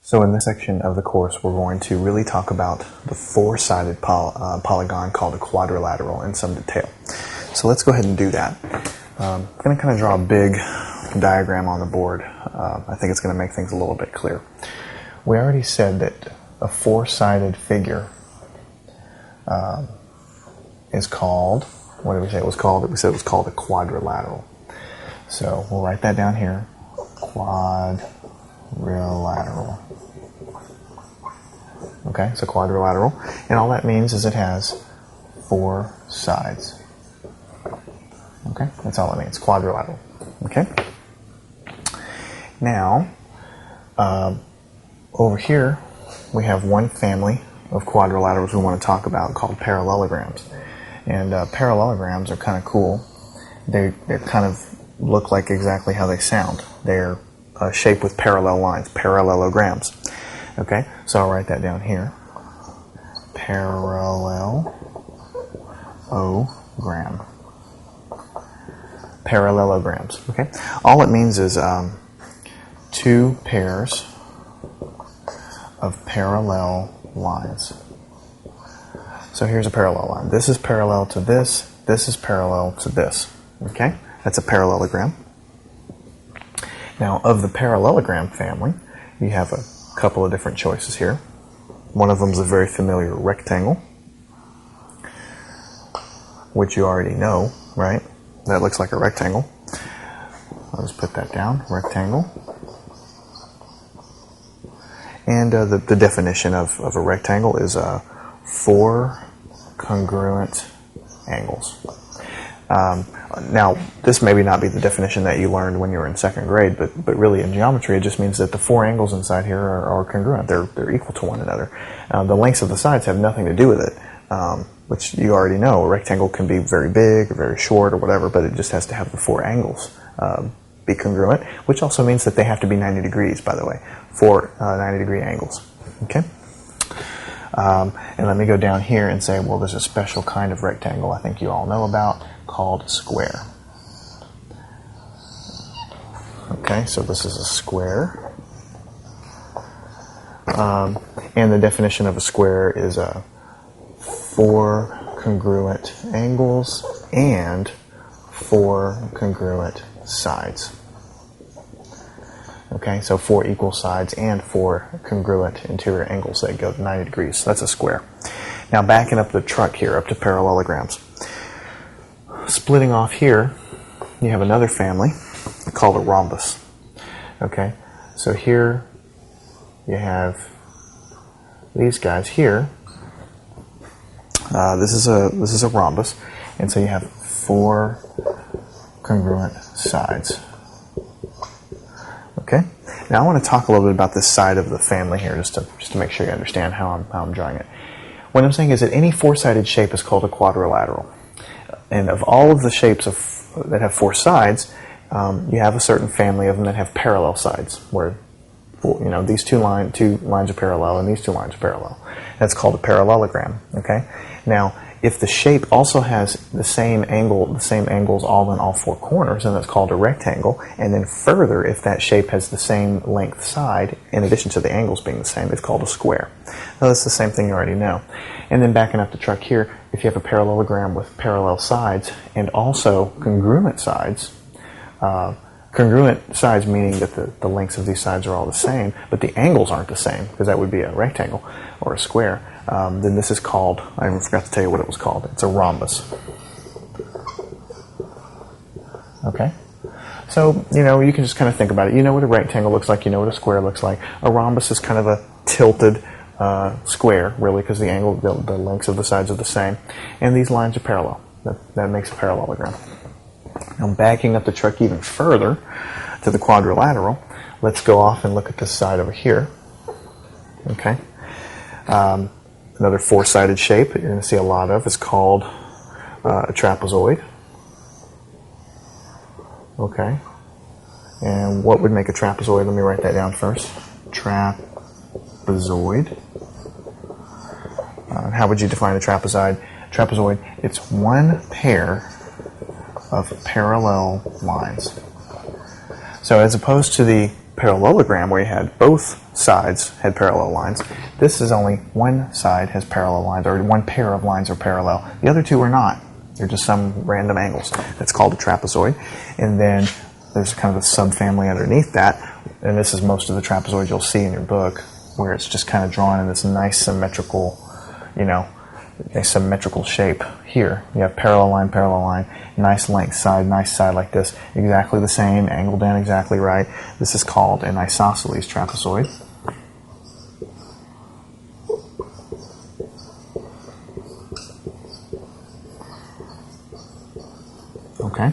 So in this section of the course, we're going to really talk about the four-sided polygon called a quadrilateral in some detail. So let's go ahead and do that. I'm going to kind of draw a big diagram on the board. I think it's going to make things a little bit clear. We already said that a four-sided figure is called, what did we say it was called? We said it was called a quadrilateral. So we'll write that down here, quadrilateral. Okay, so quadrilateral, and all that means is it has four sides. Okay, that's all it means, quadrilateral. Okay. Now, over here, we have one family of quadrilaterals we want to talk about called parallelograms. And parallelograms are kind of cool. They kind of look like exactly how they sound. They're shaped with parallel lines, parallelograms. Okay, so I'll write that down here. Parallelogram. Parallelograms. Okay, all it means is two pairs of parallel lines. So here's a parallel line. This is parallel to this. This is parallel to this. Okay, that's a parallelogram. Now, of the parallelogram family, you have a couple of different choices here. One of them is a very familiar rectangle, which you already know, right? That looks like a rectangle. I'll just put that down, rectangle. And the definition of a rectangle is four congruent angles. Now, this may not be the definition that you learned when you were in second grade, but really in geometry it just means that the four angles inside here are congruent. They're equal to one another. The lengths of the sides have nothing to do with it, which you already know. A rectangle can be very big or very short or whatever, but it just has to have the four angles be congruent, which also means that they have to be 90 degrees, by the way, four 90-degree angles. Okay? And let me go down here and say, well, there's a special kind of rectangle I think you all know about called square. Okay, so this is a square. And the definition of a square is four congruent angles and four congruent sides. Okay, so four equal sides and four congruent interior angles that go 90 degrees. So that's a square. Now backing up the truck here up to parallelograms. Splitting off here, you have another family called a rhombus. Okay, so here you have these guys here. This is a rhombus, and so you have four congruent sides. Okay. Now I want to talk a little bit about this side of the family here, just to make sure you understand how I'm drawing it. What I'm saying is that any four-sided shape is called a quadrilateral, and of all of the shapes that have four sides, you have a certain family of them that have parallel sides, where these two lines are parallel and these two lines are parallel. That's called a parallelogram. Okay. Now, if the shape also has the same angles all in all four corners, then that's called a rectangle. And then further, if that shape has the same length side, in addition to the angles being the same, it's called a square. Now, that's the same thing you already know. And then backing up the truck here, if you have a parallelogram with parallel sides and also congruent sides, congruent sides meaning that the lengths of these sides are all the same, but the angles aren't the same, because that would be a rectangle or a square, then this is called, I even forgot to tell you what it was called, it's a rhombus. Okay? So, you can just kind of think about it. You know what a rectangle looks like, you know what a square looks like. A rhombus is kind of a tilted square, really, because the lengths of the sides are the same. And these lines are parallel. That makes a parallelogram. Now, backing up the truck even further to the quadrilateral, let's go off and look at this side over here. Okay. Another four-sided shape that you're going to see a lot of is called a trapezoid. Okay. And what would make a trapezoid? Let me write that down first. Trapezoid. How would you define a trapezoid? Trapezoid, it's one pair of parallel lines. So as opposed to the parallelogram where you had both sides had parallel lines. This is only one side has parallel lines, or one pair of lines are parallel. The other two are not. They're just some random angles. That's called a trapezoid. And then there's kind of a subfamily underneath that, and this is most of the trapezoids you'll see in your book, where it's just kind of drawn in this nice symmetrical, a symmetrical shape. Here you have parallel line, nice length side, nice side like this, exactly the same, angled in exactly right. This is called an isosceles trapezoid. Okay,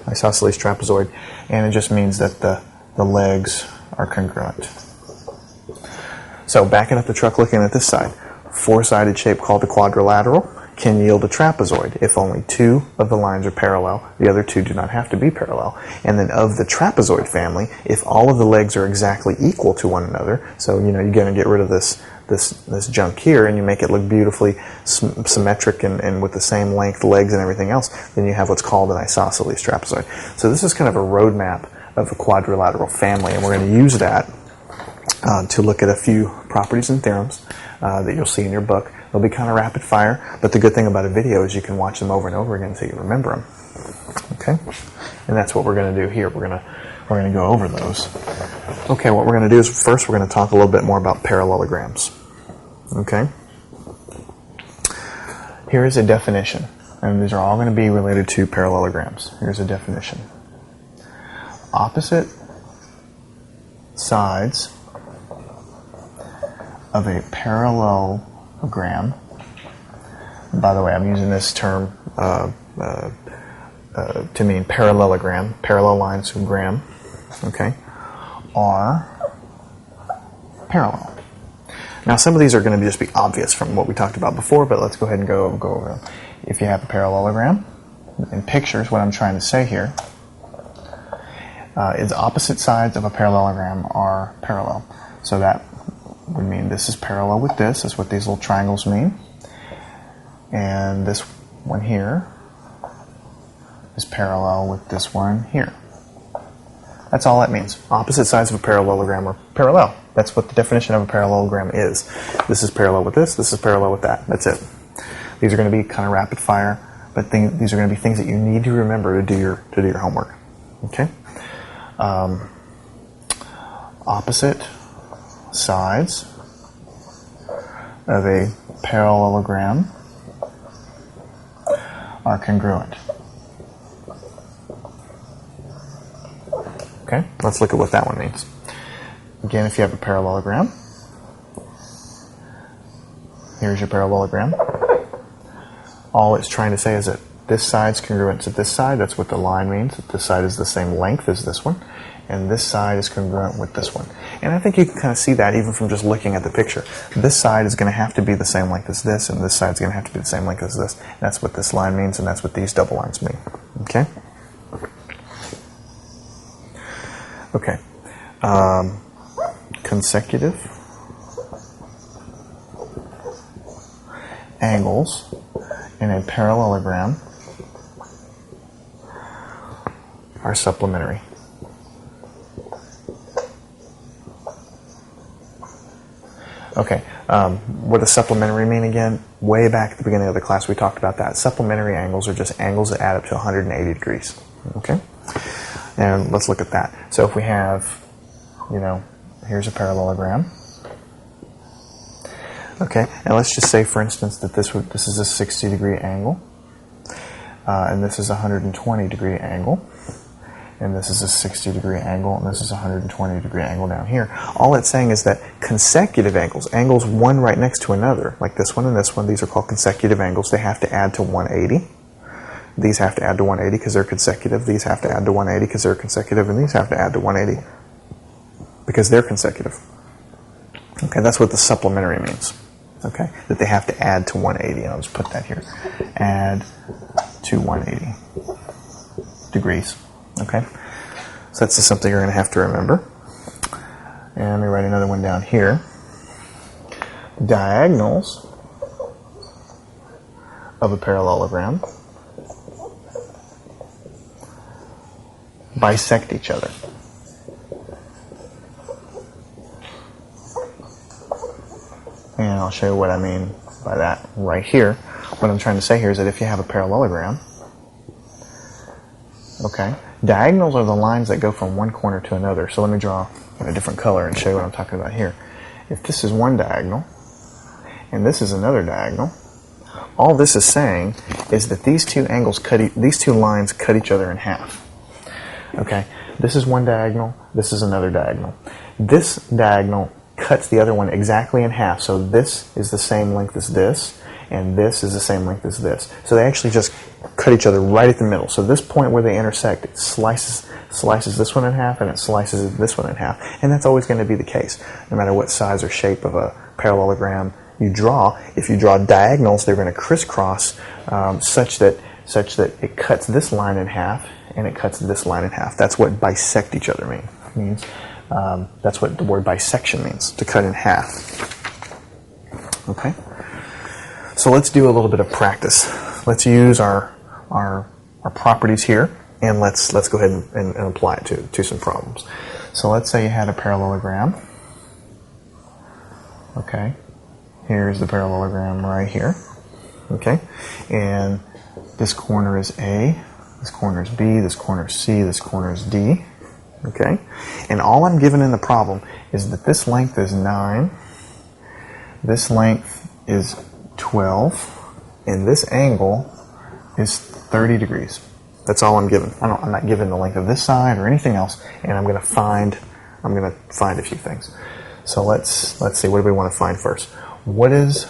isosceles trapezoid, and it just means that the legs are congruent. So backing up the truck, looking at this side, four-sided shape called a quadrilateral can yield a trapezoid if only two of the lines are parallel. The other two do not have to be parallel. And then of the trapezoid family, if all of the legs are exactly equal to one another, so you're going to get rid of this junk here and you make it look beautifully symmetric and with the same length legs and everything else, then you have what's called an isosceles trapezoid. So this is kind of a roadmap of a quadrilateral family, and we're going to use that to look at a few properties and theorems that you'll see in your book. They'll be kind of rapid fire, but the good thing about a video is you can watch them over and over again until you remember them. Okay, and that's what we're going to do here. We're going to go over those. Okay, what we're going to do is first we're going to talk a little bit more about parallelograms. Okay, here is a definition, and these are all going to be related to parallelograms. Here's a definition: opposite sides of a parallelogram. By the way, I'm using this term to mean parallelogram, parallel lines of gram, okay, are parallel. Now, some of these are going to just be obvious from what we talked about before, but let's go ahead and go over them. If you have a parallelogram, in pictures, what I'm trying to say here is opposite sides of a parallelogram are parallel. So that would mean this is parallel with this. That's what these little triangles mean. And this one here is parallel with this one here. That's all that means. Opposite sides of a parallelogram are parallel. That's what the definition of a parallelogram is. This is parallel with this is parallel with that. That's it. These are going to be kind of rapid fire, but these are going to be things that you need to remember to do your homework. Okay? Opposite sides of a parallelogram are congruent. Okay, let's look at what that one means. Again, if you have a parallelogram, here's your parallelogram. All it's trying to say is that this side's congruent to this side. That's what the line means. That this side is the same length as this one, and this side is congruent with this one. And I think you can kind of see that even from just looking at the picture. This side is going to have to be the same length as this, and this side is going to have to be the same length as this. And that's what this line means, and that's what these double lines mean. Okay? Okay. Consecutive angles in a parallelogram are supplementary. Okay, what does supplementary mean again? Way back at the beginning of the class we talked about that. Supplementary angles are just angles that add up to 180 degrees. Okay? And let's look at that. So if we have, here's a parallelogram. Okay, and let's just say, for instance, that this is a 60-degree angle, and this is a 120-degree angle, and this is a 60-degree angle, and this is a 120-degree angle down here. All it's saying is that consecutive angles, angles one right next to another, like this one and this one, these are called consecutive angles. They have to add to 180. These have to add to 180 because they're consecutive. These have to add to 180 because they're consecutive, and these have to add to 180 because they're consecutive. Okay, that's what the supplementary means. Okay, that they have to add to 180, and I'll just put that here. Add to 180 degrees. Okay, so that's just something you're going to have to remember. And let me write another one down here. Diagonals of a parallelogram bisect each other. And I'll show you what I mean by that right here. What I'm trying to say here is that if you have a parallelogram, okay, diagonals are the lines that go from one corner to another. So let me draw in a different color and show you what I'm talking about here. If this is one diagonal and this is another diagonal, all this is saying is that these two lines cut each other in half. Okay, this is one diagonal, this is another diagonal. This diagonal cuts the other one exactly in half, so this is the same length as this, and this is the same length as this. So they actually just cut each other right at the middle. So this point where they intersect, it slices this one in half, and it slices this one in half. And that's always going to be the case, no matter what size or shape of a parallelogram you draw. If you draw diagonals, they're going to crisscross such that it cuts this line in half and it cuts this line in half. That's what bisect each other means. That's what the word bisection means, to cut in half. Okay? So let's do a little bit of practice. Let's use our properties here, and let's go ahead and apply it to some problems. So let's say you had a parallelogram. Okay? Here's the parallelogram right here. Okay? And this corner is A, this corner is B, this corner is C, this corner is D. Okay? And all I'm given in the problem is that this length is 9, this length is 12, and this angle is 30 degrees. That's all I'm given. I'm not given the length of this side or anything else, and I'm going to find a few things. So let's see, what do we want to find first? What is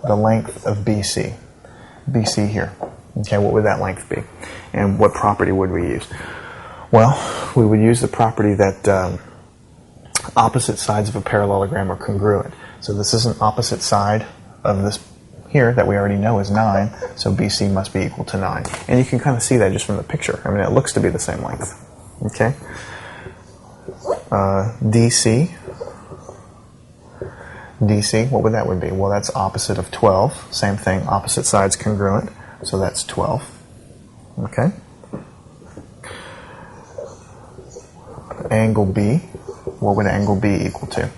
the length of BC? BC here. Okay, what would that length be? And what property would we use? Well, we would use the property that opposite sides of a parallelogram are congruent. So this is an opposite side of this here that we already know is 9, so BC must be equal to 9. And you can kind of see that just from the picture. I mean, it looks to be the same length. Okay? DC, what would that be? Well, that's opposite of 12. Same thing, opposite sides congruent, so that's 12. Okay? Angle B, what would angle B equal to?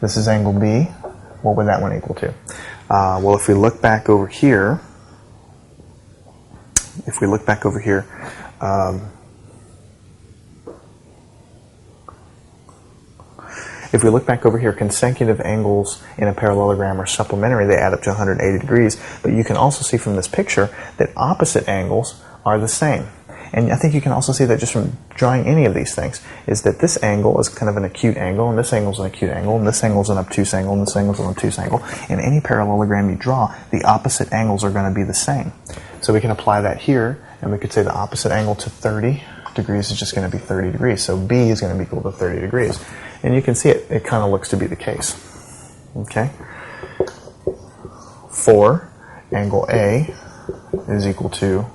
This is angle B, what would that one equal to? Well, if we look back over here, consecutive angles in a parallelogram are supplementary. They add up to 180 degrees. But you can also see from this picture that opposite angles are the same. And I think you can also see that just from drawing any of these things, is that this angle is kind of an acute angle, and this angle is an acute angle, and this angle is an obtuse angle, and this angle is an obtuse angle. In any parallelogram you draw, the opposite angles are going to be the same. So we can apply that here, and we could say the opposite angle to 30 degrees is just going to be 30 degrees. So B is going to be equal to 30 degrees. And you can see it kind of looks to be the case. Okay? 4, angle A is equal to,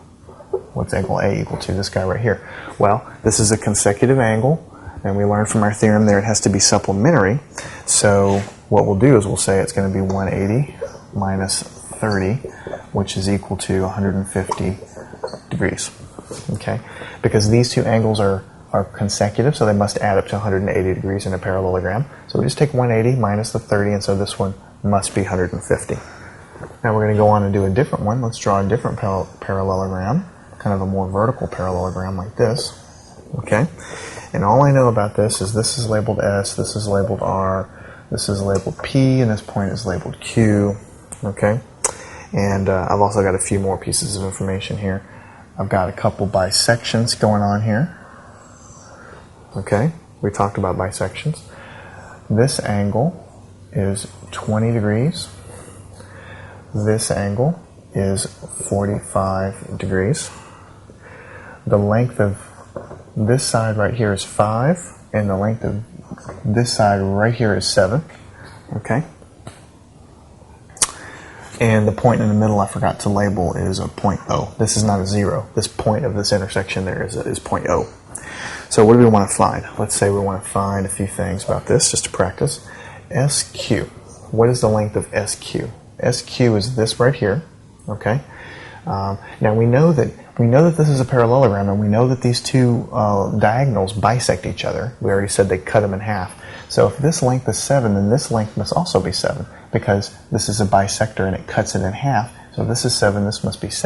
what's angle A equal to? This guy right here. Well, this is a consecutive angle, and we learned from our theorem there it has to be supplementary. So what we'll do is we'll say it's going to be 180 minus 30, which is equal to 150 degrees. Okay? Because these two angles are consecutive, so they must add up to 180 degrees in a parallelogram. So we just take 180 minus the 30, and so this one must be 150. Now we're going to go on and do a different one. Let's draw a different parallelogram, kind of a more vertical parallelogram like this. Okay? And all I know about this is labeled S, this is labeled R, this is labeled P, and this point is labeled Q. Okay? And I've also got a few more pieces of information here. I've got a couple bisections going on here. Okay, we talked about bisections. This angle is 20 degrees. This angle is 45 degrees. The length of this side right here is 5, and the length of this side right here is 7. Okay? And the point in the middle I forgot to label is a point O. This is not a 0. This point of this intersection there is point O. So what do we want to find? Let's say we want to find a few things about this just to practice. SQ. What is the length of SQ? SQ is this right here. Okay. Now we know that this is a parallelogram, and we know that these two diagonals bisect each other. We already said they cut them in half. So if this length is 7, then this length must also be 7, because this is a bisector and it cuts it in half. So if this is 7, this must be 7.